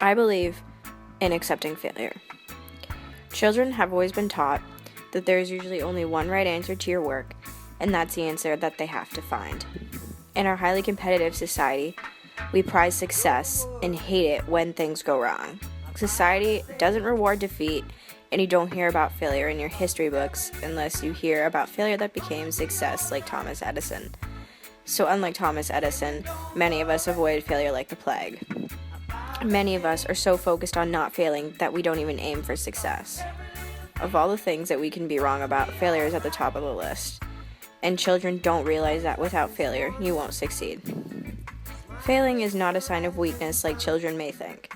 I believe in accepting failure. Children have always been taught that there is usually only one right answer to your work, and that's the answer that they have to find. In our highly competitive society, we prize success and hate it when things go wrong. Society doesn't reward defeat, and you don't hear about failure in your history books unless you hear about failure that became success, like Thomas Edison. So unlike Thomas Edison, many of us avoid failure like the plague. Many of us are so focused on not failing that we don't even aim for success. Of all the things that we can be wrong about, failure is at the top of the list. And children don't realize that without failure, you won't succeed. Failing is not a sign of weakness like children may think.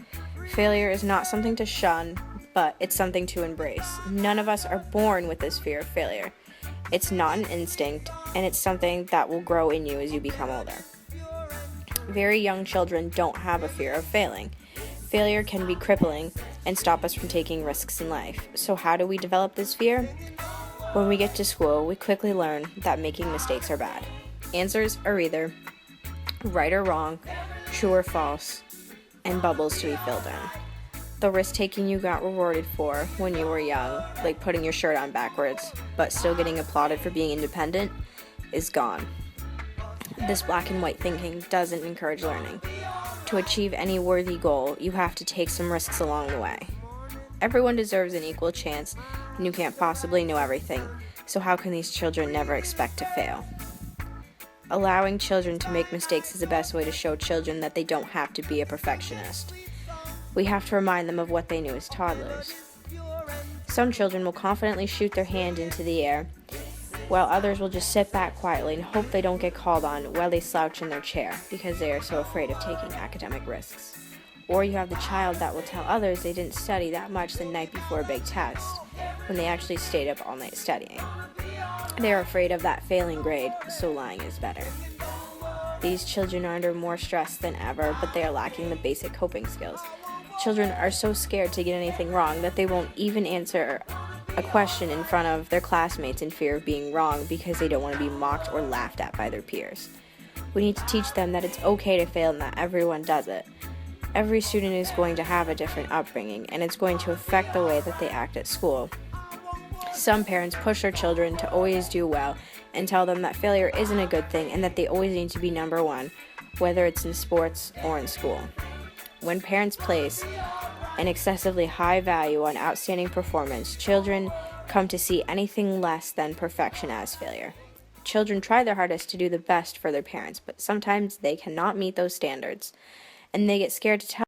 Failure is not something to shun, but it's something to embrace. None of us are born with this fear of failure. It's not an instinct, and it's something that will grow in you as you become older. Very young children don't have a fear of failing. Failure can be crippling and stop us from taking risks in life. So how do we develop this fear? When we get to school, we quickly learn that making mistakes are bad. Answers are either right or wrong, true or false, and bubbles to be filled in. The risk-taking you got rewarded for when you were young, like putting your shirt on backwards, but still getting applauded for being independent, is gone. This black and white thinking doesn't encourage learning. To achieve any worthy goal, you have to take some risks along the way. Everyone deserves an equal chance, and you can't possibly know everything, so how can these children never expect to fail? Allowing children to make mistakes is the best way to show children that they don't have to be a perfectionist. We have to remind them of what they knew as toddlers. Some children will confidently shoot their hand into the air, while others will just sit back quietly and hope they don't get called on while they slouch in their chair because they are so afraid of taking academic risks. Or you have the child that will tell others they didn't study that much the night before a big test, when they actually stayed up all night studying. They are afraid of that failing grade, so lying is better. These children are under more stress than ever, but they are lacking the basic coping skills. Children are so scared to get anything wrong that they won't even answer a question in front of their classmates in fear of being wrong because they don't want to be mocked or laughed at by their peers. We need to teach them that it's okay to fail and that everyone does it. Every student is going to have a different upbringing, and it's going to affect the way that they act at school. Some parents push their children to always do well and tell them that failure isn't a good thing and that they always need to be number one, whether it's in sports or in school. When parents place an excessively high value on outstanding performance, children come to see anything less than perfection as failure. Children try their hardest to do the best for their parents, but sometimes they cannot meet those standards, and they get scared to tell